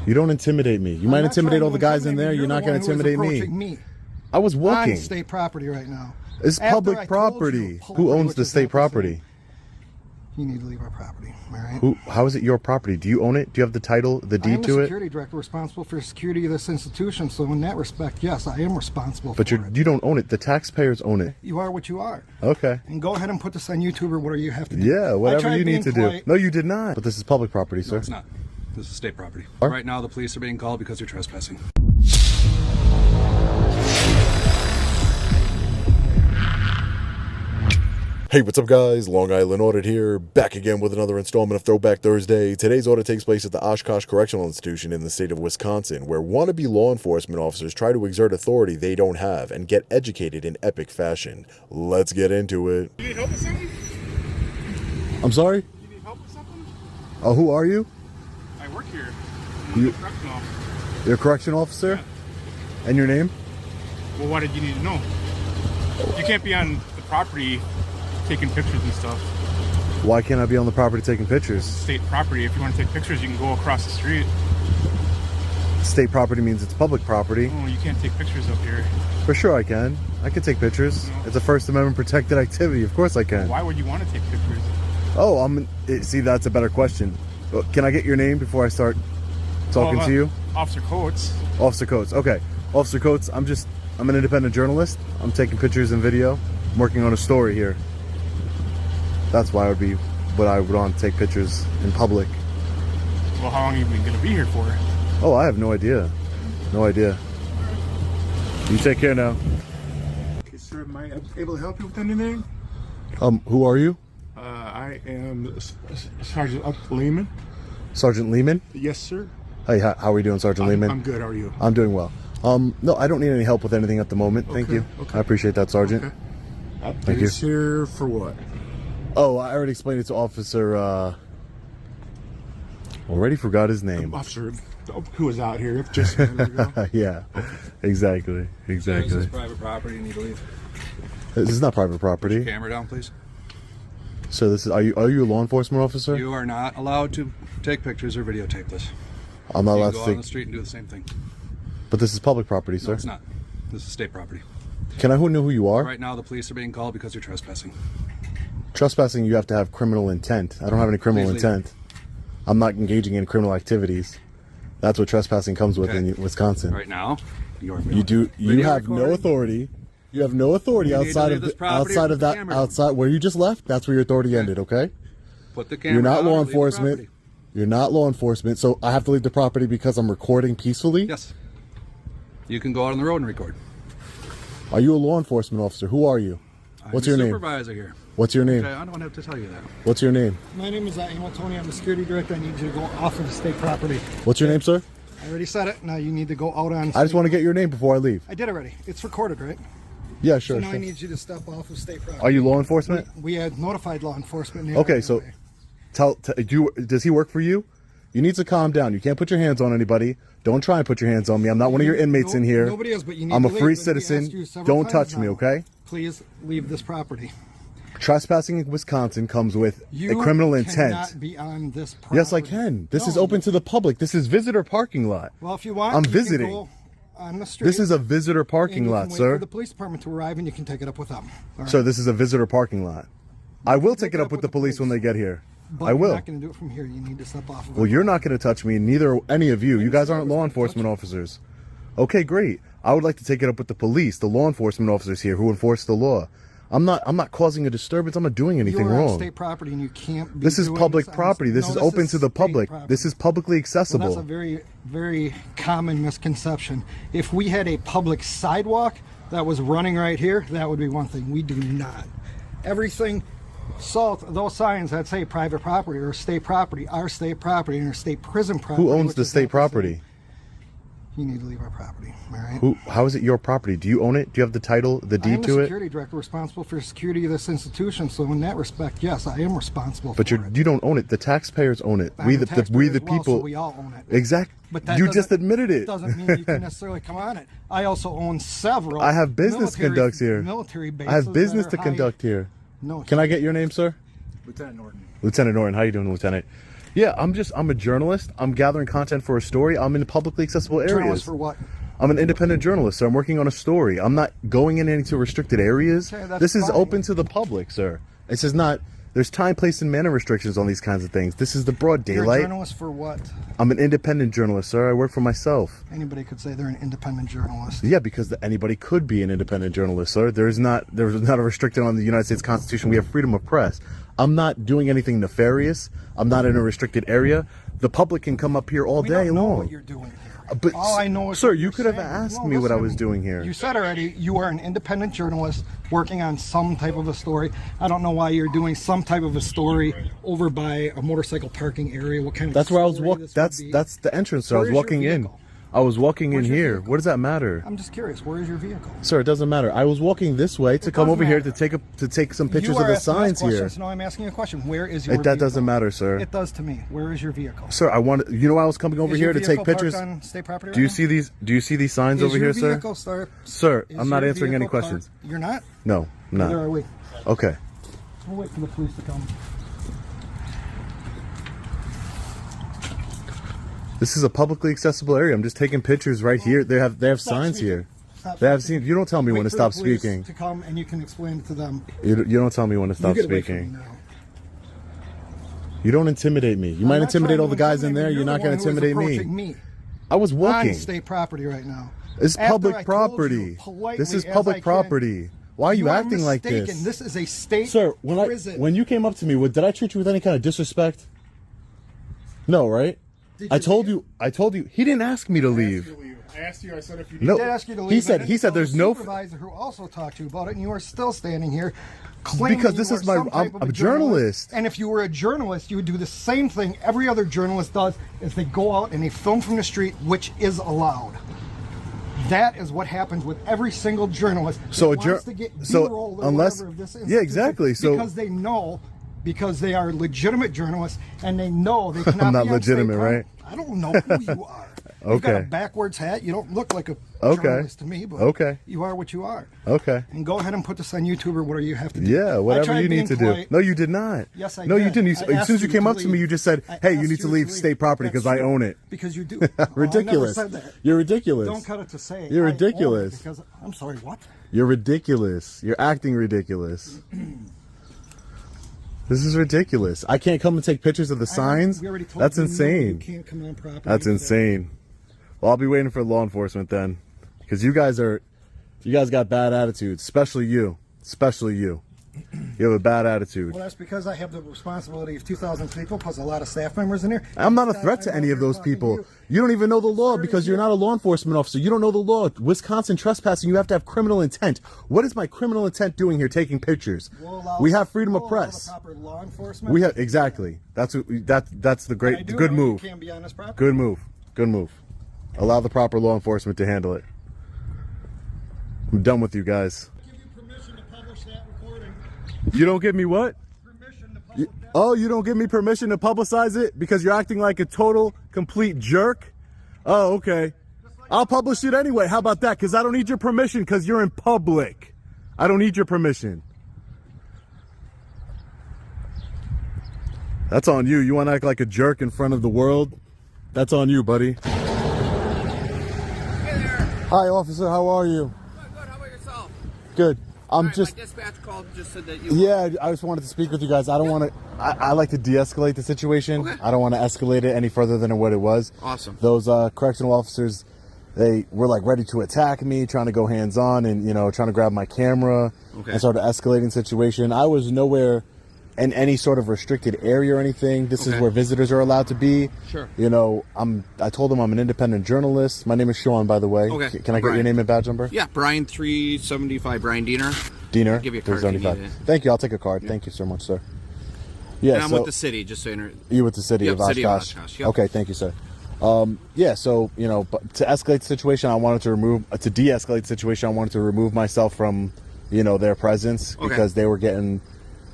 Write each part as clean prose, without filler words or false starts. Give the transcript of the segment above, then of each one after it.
You don't intimidate me. You might intimidate all the guys in there. You're not going to intimidate me. I was walking. On state property right now. It's public property. Who owns the state property? You need to leave our property, all right? How is it your property? Do you own it? Do you have the title, the deed to it? I am the security director responsible for security of this institution, so in that respect, yes, I am responsible for it. But you don't own it. The taxpayers own it. You are what you are. Okay. And go ahead and put this on YouTube or whatever you have to do. Yeah, whatever you need to do. No, you did not. But this is public property, sir. No, it's not. This is state property. Right now, the police are being called because you're trespassing. Hey, what's up guys? Long Island Audit here, back again with another installment of Throwback Thursday. Today's audit takes place at the Oshkosh Correctional Institution in the state of Wisconsin, where wannabe law enforcement officers try to exert authority they don't have and get educated in epic fashion. Let's get into it. You need help with something? I'm sorry? You need help with something? Oh, who are you? I work here. You- I'm a correctional officer. You're a correction officer? Yeah. And your name? Well, what did you need to know? You can't be on the property taking pictures and stuff. Why can't I be on the property taking pictures? State property. If you want to take pictures, you can go across the street. State property means it's public property. Oh, you can't take pictures up here. For sure I can. I can take pictures. No. It's a First Amendment protected activity. Of course I can. Why would you want to take pictures? Oh, see, that's a better question. Can I get your name before I start talking to you? Officer Coates. Officer Coates. Okay. Officer Coates, I'm an independent journalist. I'm taking pictures and video. I'm working on a story here. That's why I would want to take pictures in public. Well, how long are you going to be here for? Oh, I have no idea. No idea. You take care now. Okay, sir, am I able to help you with anything? Who are you? I am Sergeant Lehman. Sergeant Lehman? Yes, sir. Hey, how are we doing, Sergeant Lehman? I'm good. How are you? I'm doing well. No, I don't need any help with anything at the moment. Thank you. Okay. I appreciate that, Sergeant. Okay. Thank you. Here for what? Oh, I already explained it to Officer, already forgot his name. Officer who was out here just a minute ago. Yeah, exactly. This is private property. You need to leave. This is not private property. Put your camera down, please. So this is, are you a law enforcement officer? You are not allowed to take pictures or videotape this. I'm not You allowed can go to out on the take, street and do the same thing. but this is public property, sir. No, it's not. This is state property. Can I know who you are? Right now, the police are being called because you're trespassing. Trespassing, you have to have criminal intent. I don't have any criminal Please leave. intent. I'm not engaging in criminal activities. That's what trespassing comes with in Wisconsin. Right now, you're You have no authority. You have no authority You need to outside leave of this property outside or of put the that camera down. outside where you just left. That's where your authority ended. Okay. Put the camera You're not down law or leave the enforcement. property. You're not law enforcement. So I have to leave the property because I'm recording peacefully. Yes. You can go out on the road and record. Are you a law enforcement officer? Who are you? What's I'm your the name? supervisor here. What's your name? Okay, I don't have to tell you that. What's your name? My name is Emil Tony. I'm the security director. I need you to go off of the state property. What's your name, sir? I already said it. Now you need to go out on. I just want to get your name before I leave. I did already. It's recorded, right? Yeah, sure. So now sure. I need you to step off of state property. Are you law enforcement? We had notified law enforcement. Okay, so does he work for you? You need to calm down. You can't put your hands on anybody. Don't try and put your hands on me. I'm not one of your inmates in here. Nobody is, but you need I'm to a leave. free And we asked citizen. you several Don't times touch me, now. okay? Please leave this property. Trespassing in Wisconsin comes with You a criminal intent. cannot be on this property. Yes, I can. This is No, open to the public. This is visitor parking lot. Well, if you want, I'm you visiting. Can go on the street. This is a visitor and parking you lot, can wait sir. for the police department to arrive, and you can take it up with them. All right? Sir, this is a visitor parking lot. I will take Take it up with the police when they get here. But I will. You're not going to do it from here. You need to step off of it. Well, you're not going to touch me, neither are any of you. You guys aren't law enforcement officers. Okay, great. I would like to take it up with the police, the law enforcement officers here who enforce the law. I'm not causing a disturbance. I'm not doing anything You're on wrong. state property, and you can't be This is doing public this on- property. This No, is open to the state public. property. This is publicly Well, accessible. that's a very, very common misconception. If we had a public sidewalk that was running right here, that would be one thing. We do not. Everything, those signs that say private property or state property are state property and are state prison property. Who owns which the is state not the property? same. You need to leave our property, all right? How is it your property? Do you own it? Do you have the title, the I am deed the to it? security director responsible for security of this institution, so in that respect, yes, I am responsible But for it. you don't own it. The taxpayers own it. I'm We the the taxpayer as well, people. so we all own it. Exactly. But that You just doesn't- admitted it. Doesn't mean you can necessarily come on it. I also own several. I have business conducts here. Military bases. I have business that to are conduct here. No. Can I get your name, sir? Lieutenant Norton. Lieutenant Norton. How you doing, Lieutenant? Yeah, I'm a journalist. I'm gathering content for a story. I'm in publicly accessible areas. Journalist for what? I'm an independent journalist, so I'm working on a story. I'm not going in into restricted areas. Okay, that's this is fine. open to the public, sir. This is not, there's time, place, and manner restrictions on these kinds of things. This is the broad You're a daylight. journalist for what? I'm an independent journalist, sir. I work for myself. Anybody could say they're an independent journalist. Yeah, because anybody could be an independent journalist, sir. There's not a restriction on the United States Constitution. We have freedom of press. I'm not doing anything nefarious. I'm not in a restricted area. The public can come up here all We day don't know long. what you're doing here. But, all I know is sir, what you you're could have saying. asked No, me what I listen was to me. doing here. You said already you are an independent journalist working on some type of a story. I don't know why you're doing some type of a story over by a motorcycle parking area. What kind of That's where I was story walking. this would be. That's the entrance. So I Where was is your walking in. vehicle? I was walking Where's in your here. vehicle? What does that matter? I'm just curious. Where is your vehicle? Sir, it doesn't matter. I was walking this way to come does over here matter. to take some pictures You of are the asking us signs here. questions. No, I'm asking you a question. Where is your That vehicle? doesn't matter, sir. It does to me. Where is your vehicle? Sir, I want. You know why I was coming over Is here your to take vehicle parked pictures? on state property Do you right see these? Do you see these signs now? over Is your here, sir? vehicle, sir? Sir, Is I'm not your answering any vehicle questions. parked? You're not? No, I'm Neither are not. we. Okay. We'll wait for the police to come. This is a publicly accessible area. I'm just taking pictures right here. They have Stop signs speaking. here. Stop They have speaking. seen. You don't tell me when Wait to for the stop police speaking. to come and you can explain to them. You don't tell me when to stop You get away from me speaking. now. You don't intimidate me. You might I'm not intimidate trying all to the guys in intimidate there. you. You're not going to the one who is intimidate approaching me. me. I was walking. On state property right now. It's After I public told property. you politely This is as I public can, property. Why are you acting like mistaken. this? This is a state Sir, prison. when you came up to me, did I treat you with any kind of disrespect? No, right? I told you. He didn't ask me to leave. I asked you. I said if you No. I did ask you to leave. He and said then he said told there's the no supervisor who also talked to you about it, and you are still standing here claiming because this you is are my some type of I'm a journalist. And if you were a journalist, you would do the same thing every other journalist does: is they go out and they film from the street, which is allowed. That is what happens with every single journalist. So that wants to get so B-roll or unless whatever of this yeah, institution exactly. So because they know, because they are legitimate journalists, and they know they cannot. I'm not be on state legitimate, property. right? I don't know who you are. You've got a Okay. backwards hat. You don't look like a Okay. journalist to me, but Okay. you are what you are. okay. And go ahead and put this on YouTube or whatever you have to do. Yeah, I whatever tried you being need to polite. do. No, you did not. Yes, I No, you did. didn't. I As soon asked as you you came to up to me, leave. you just said, I "Hey, you asked need to leave leave. state property That's because I true. own it." Because you do. Ridiculous. I never said that. You're ridiculous. Don't cut it to say. You're I own it ridiculous. Because I'm sorry. What? You're ridiculous. You're acting ridiculous. This is ridiculous. I can't come and take pictures of the signs. We already told That's you, no, insane. You can't come on property. That's insane. Well, I'll be waiting for law enforcement then, because you guys got bad attitudes, especially you. Especially you. You have a bad attitude. Well, that's because I have the responsibility of 2,000 people plus a lot of staff members in here. I'm not a Instead, threat to I'm any over of here those talking to people. you. You don't even know the law Sir, because you're not a law enforcement officer. You don't know the law. Wisconsin trespassing, you have to have criminal intent. What is my criminal intent doing here taking pictures? We'll allow- We have freedom we'll of allow press. the proper law enforcement. We have exactly. That's the I great do good know move. You can't be on this property. Good move. Good move. Allow the proper law enforcement to handle it. I'm done with you guys. I give you permission to publish that recording. You don't give me what? Permission to publish that. Oh, you don't give me permission to publicize it because you're acting like a total, complete jerk? Oh, okay. I'll publish it anyway. How about that? Because I don't need your permission because you're in public. I don't need your permission. That's on you. You want to act like a jerk in front of the world? That's on you, buddy. Hey there. Hi, officer. How are you? Good, good. How about yourself? Good. I'm Alright, just... my dispatch called and just said that you. Yeah, I just wanted to speak with you guys. I don't want to... I like to de-escalate the situation. Okay. I don't want to escalate it any further than what it was. Awesome. Those correctional officers, they were like ready to attack me, trying to go hands-on and, you know, trying to grab my camera Okay. and started escalating the situation. I was nowhere in any sort of restricted area or anything. This is Okay. where visitors are allowed to be. Sure. You know, I told them I'm an independent journalist. My name is Sean, by the way. Okay. Can I get your Brian. name and badge number? Yeah, Brian 375, Brian Diener. Diener. I'll give you a card if you 375. need it. Thank you. I'll take a card. Thank you so much, sir. Yeah, And I'm so with the city, just so you know. you with the city Yep, of Oshkosh. city of Oshkosh, yep. Okay, thank you, sir. Yeah, so you know, but to escalate the situation, I wanted to de-escalate the situation. I wanted to remove myself from, you know, their presence Okay. because they were getting.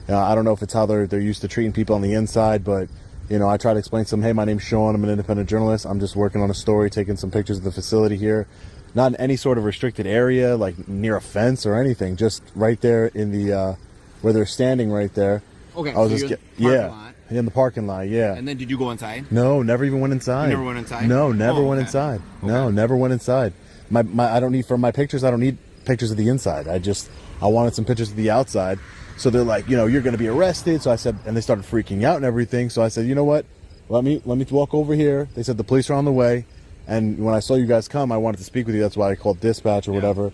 I don't know if it's how they're used to treating people on the inside, but you know, I try to explain to them, hey, my name's Sean. I'm an independent journalist. I'm just working on a story, taking some pictures of the facility here. Not in any sort of restricted area, like near a fence or anything. Just right there in the where they're standing, right there. Okay, I was so just you're yeah. parking lot. in the parking lot. Yeah. And then did you go inside? No, never even went inside. You never went inside? No, never Oh, went okay. inside. Okay. No, never went inside. My I don't need for my pictures. I don't need pictures of the inside. I wanted some pictures of the outside. So they're like, you know, you're going to be arrested. So I said, and they started freaking out and everything. So I said, you know what? Let me walk over here. They said the police are on the way. And when I saw you guys come, I wanted to speak with you. That's why I called dispatch or whatever.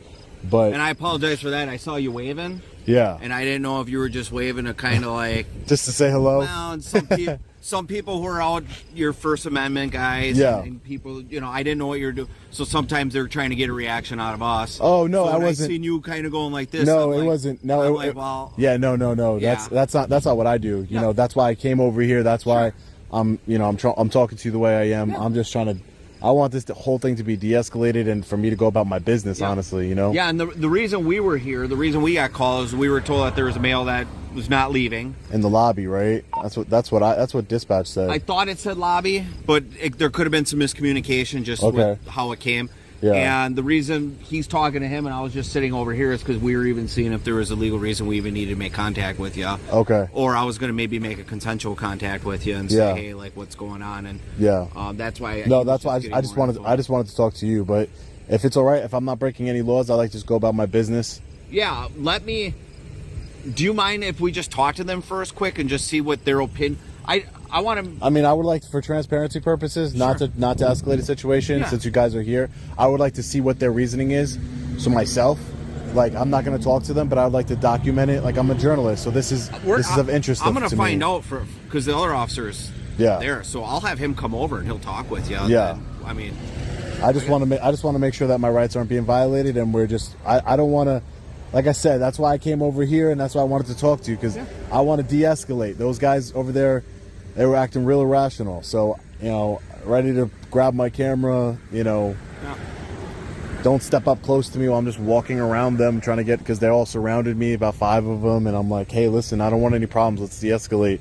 But And I apologize for that. I saw you waving. yeah, And I didn't know if you were just waving to kind of like, just to say hello. well, and some people who are out, your First Amendment guys, Yeah. and people, you know, I didn't know what you were doing. So sometimes they're trying to get a reaction out of us. Oh, no, So I when wasn't- I seen you kind of going like this. No, I'm it like- wasn't. No, I'm it, like, well, yeah, no. Yeah. That's not what I do. You Yeah. know, that's why I came over here. That's why Sure. I'm talking to you the way I am. Yeah. I'm just trying to. I want this whole thing to be de-escalated and for me to go about my business. Yeah. Honestly, you know. Yeah, and the reason we were here, the reason we got called is we were told that there was a male that was not leaving. In the lobby, right? That's what dispatch said. I thought it said lobby, but there could have been some miscommunication just Okay. with how it came. Yeah. And the reason he's talking to him and I was just sitting over here is because we were even seeing if there was a legal reason we even needed to make contact with you. Okay. Or I was going to maybe make a consensual contact with you and say, Yeah. hey, like, what's going on? And Yeah. that's why. No, he was that's why getting I just more wanted. info. I just wanted to talk to you. But if it's all right, if I'm not breaking any laws, I like to just go about my business. Yeah, do you mind if we just talk to them first quick and just see what their opinion? I want to. I mean, I would like, for transparency purposes, not to escalate a situation. Yeah. Since you guys are here, I would like to see what their reasoning is. So myself, like, I'm not going to talk to them, but I would like to document it. Like, I'm a journalist, so this is of interest. I'm going to to find me. out because the other officer's Yeah. there, so I'll have him come over and he'll talk with you. Yeah. And, I mean, I just want to make sure that my rights aren't being violated, and we're just. I don't want to. Like I said, that's why I came over here, and that's why I wanted to talk to you, because I want to de-escalate. Those guys over there, they were acting real irrational. So, you know, ready to grab my camera, you know. yeah. Don't step up close to me while I'm just walking around them trying to get, because they all surrounded me, about 5 of them, and I'm like, hey, listen, I don't want any problems. Let's de-escalate.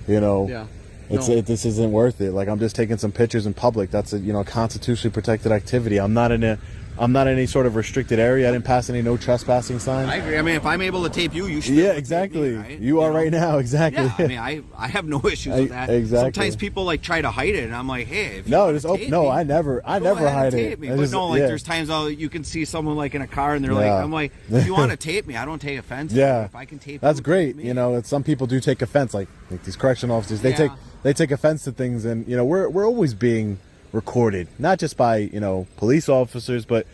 You know, Yeah. this isn't worth it. Like, I'm just taking some pictures in public. That's a constitutionally protected activity. I'm not in any sort of restricted area. I didn't pass any no trespassing signs. I agree. I mean, if I'm able to tape you, you should. Yeah, be able to exactly. Tape me, right? You are know? right now, exactly. Yeah, I mean, I have no issues with that. Exactly. Sometimes people like try to hide it, and I'm like, hey, if you No, wanna just tape no. me, I never go ahead hide and it. tape me. I But just- no, like yeah. there's times you can see someone like in a car, and they're Yeah. like, I'm like, if you want to tape me, I don't take offense. Yeah, if I can tape, that's you, great. tape me. You know, some people do take offense, like these correction officers. They Yeah. take offense to things, and we're always being recorded, not just by police officers, but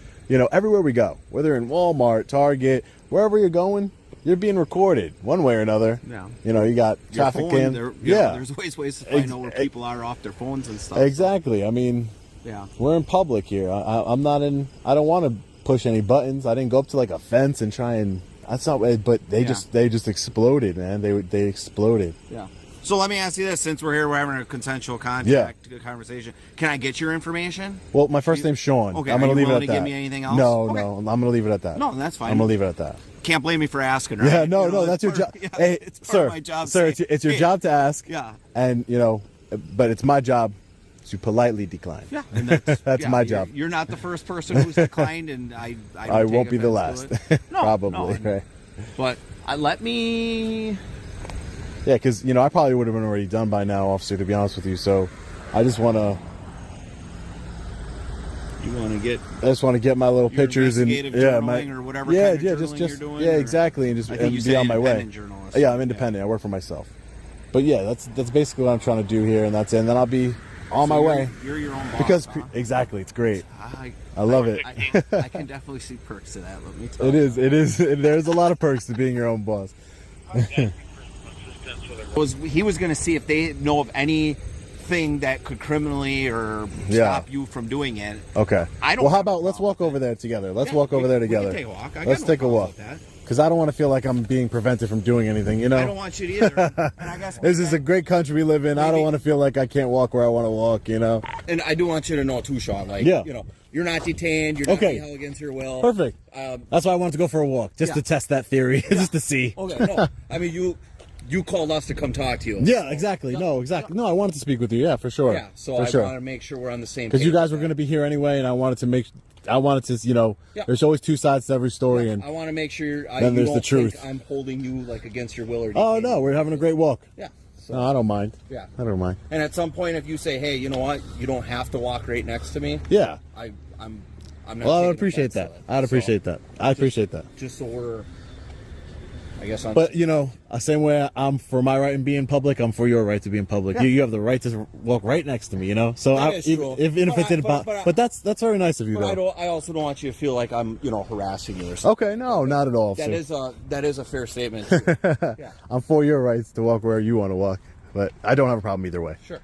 everywhere we go, whether in Walmart, Target, wherever you're going, you're being recorded one way or another. Yeah. You got Your traffic phone, cam. yeah, there's always ways to find out where people are off their phones and stuff. Exactly. I mean, Yeah. we're in public here. I'm not in. I don't want to push any buttons. I didn't go up to like a fence and try and. That's not. But they just exploded, man. They exploded. Yeah. So let me ask you this: since we're here, we're having a consensual contact conversation. Can I get your information? Well, my first name's Sean. Okay, I'm are gonna you leave it willing at to that. give me anything else? No, Okay. no. I'm gonna leave it at that. No, that's fine. I'm gonna leave it at that. Can't blame me for asking, right? Yeah, no, no. That's your part job. of- yeah, Hey, it's part sir, of my job. sir. saying, It's your hey, job to ask. Yeah. And but it's my job to politely decline. Yeah, and that's, That's yeah, my you're- job. You're not the first person who's declined, and I I don't won't take be the offense last. to it. No, Probably. no, Right. But let me. Yeah, because I probably would have been already done by now, officer. To be honest with you, so I just want to. You want to get I just want to get my little your pictures and investigative journaling or whatever yeah, kind of yeah, journaling just you're doing, yeah, or- exactly, and just I think you be said on my way. independent journalist. Yeah, I'm independent. I work for myself. But yeah, that's basically what I'm trying to do here, and that's it. And then I'll be on my way. You're your own boss. Because huh? exactly, it's great. I love it. I can definitely see perks to that. Let me tell It you. is. There's a lot of perks to being your own boss. He was going to see if they know of anything that could criminally or Yeah. stop you from doing it. Okay. I don't Well, how have a about let's problem walk with over there together. Let's Yeah, walk over there we can together. take a walk. I got Let's no take a problem walk. with that. Because I don't want to feel like I'm being prevented from doing anything. I don't want you to either. And I guess This is a great country we live in. I don't Maybe- want to feel like I can't walk where I want to walk. And I do want you to know too, Sean. Like, Yeah. you're not detained. You're not Okay. being held against your will. Perfect. That's why I wanted to go for a walk, just Yeah. to test that theory, just to see. Okay. No, I mean you called us to come talk to you. Yeah, exactly. No, exactly. No, I wanted to speak with you. Yeah, for sure. Yeah. So for I sure. want to make sure we're on the same. Because you page guys with were that. going to be here anyway, and I wanted to, Yeah. there's always two sides to every story, and I want to make sure Then you there's don't the truth. think I'm holding you like against your will or oh anything. no, we're having a great walk. Yeah. So, No, I don't mind. yeah. I don't mind. And at some point, if you say, "Hey, you know what? You don't have to walk right next to me," Yeah. I'm not. Well, I taking would appreciate offense that. to it. I'd appreciate So, that. I appreciate that. Just so we're, I guess, on. But, you know, same way I'm for my right to be in public, I'm for your right to be in public. Yeah. You have the right to walk right next to me, you know? So That I, is even true. if it didn't but that's very nice of you, But though. I also don't want you to feel like I'm, harassing you or something. Okay, no, not at all, That sir. is a fair statement. Yeah. I'm for your rights to walk where you want to walk, but I don't have a problem either way. Sure.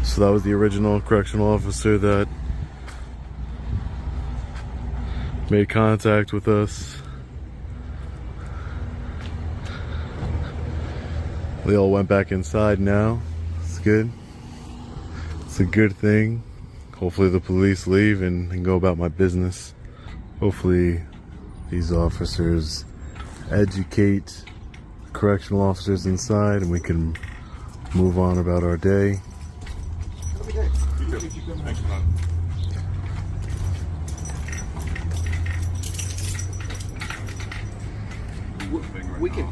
So that was the original correctional officer that made contact with us. We all went back inside now. It's good. It's a good thing. Hopefully the police leave and can go about my business. Hopefully these officers educate correctional officers inside and we can move on about our day. Thanks, man. We can.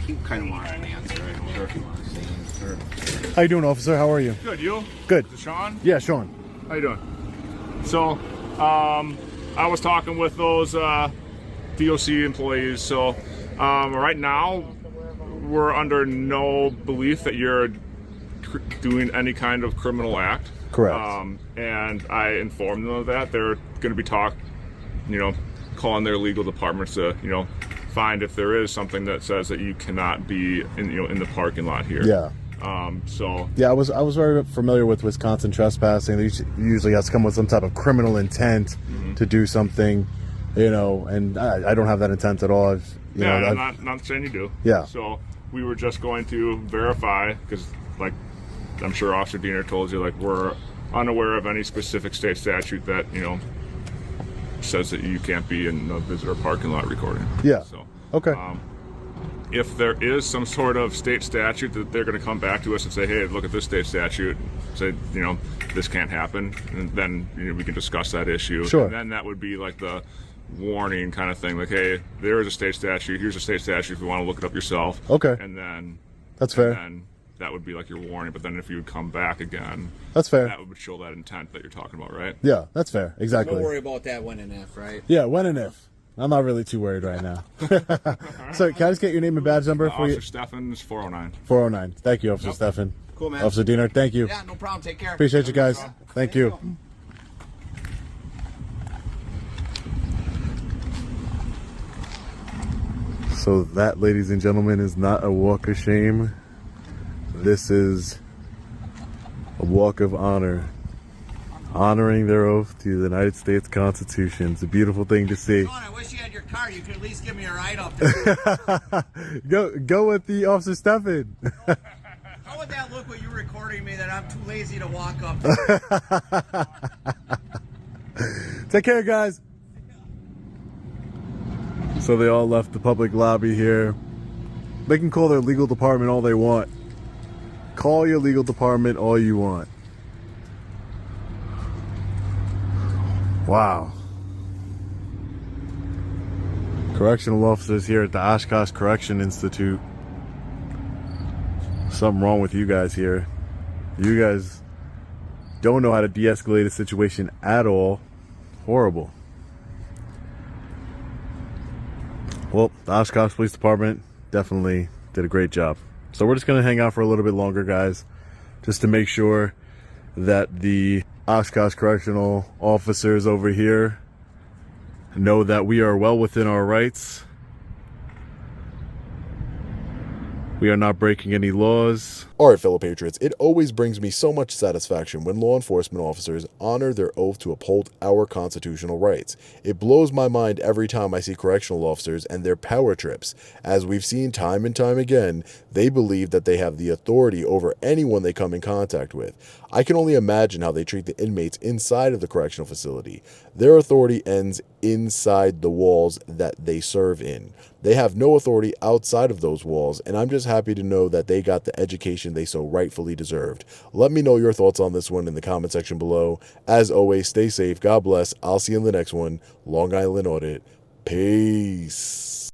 You kind of want an answer. I don't know if you want to say anything. How you doing, officer? How are you? Good, you? Good. Is it Sean? Yeah, Sean. How you doing? So, I was talking with those DOC employees. So, right now, we're under no belief that you're doing any kind of criminal act. Correct. And I informed them of that. They're going to be calling their legal departments to, find if there is something that says that you cannot be in the parking lot here. Yeah. So Yeah, I was very familiar with Wisconsin trespassing. They usually has to come with some type of criminal intent to do something, and I don't have that intent at all. I'm not saying you do. Yeah. So we were just going to verify because, like, I'm sure Officer Diener told you, like, we're unaware of any specific state statute that says that you can't be in a visitor parking lot recording. Yeah. So Okay. if there is some sort of state statute that they're going to come back to us and say, hey, look at this state statute, say, this can't happen, and then we can discuss that issue. Sure. And then that would be like the warning kind of thing, like, hey, there is a state statute, here's a state statute if you want to look it up yourself. Okay. And then That's fair. And then that would be like your warning, but then if you would come back again, That's fair. that would show that intent that you're talking about, right? Yeah, that's fair. Exactly. Don't worry about that when and if, right? Yeah, when and if. I'm not really too worried right now. So, can I just get your name and badge number for you? Officer Steffens, 409. 409. Thank you, Officer Steffen. Cool, man. Officer Diener, thank you. Yeah, no problem. Take care. Appreciate you guys. Thank you. So that, ladies and gentlemen, is not a walk of shame. This is a walk of honor. Honoring their oath to the United States Constitution. It's a beautiful thing to see. Sean, I wish you had your car. You could at least give me a ride up there. Go with the Officer Steffen. How would that look when you're recording me that I'm too lazy to walk up there? Take care, guys. So they all left the public lobby here. They can call their legal department all they want. Call your legal department all you want. Wow. Correctional officers here at the Oshkosh Correction Institute. Something wrong with you guys here. You guys don't know how to de-escalate a situation at all. Horrible. Well, the Oshkosh Police Department definitely did a great job. So we're just going to hang out for a little bit longer, guys, just to make sure that the Oshkosh Correctional officers over here know that we are well within our rights. We are not breaking any laws. All right, fellow patriots, it always brings me so much satisfaction when law enforcement officers honor their oath to uphold our constitutional rights. It blows my mind every time I see correctional officers and their power trips. As we've seen time and time again, they believe that they have the authority over anyone they come in contact with. I can only imagine how they treat the inmates inside of the correctional facility. Their authority ends inside the walls that they serve in. They have no authority outside of those walls, and I'm just happy to know that they got the education they so rightfully deserved. Let me know your thoughts on this one in the comment section below. As always, stay safe. God bless. I'll see you in the next one. Long Island Audit. Peace.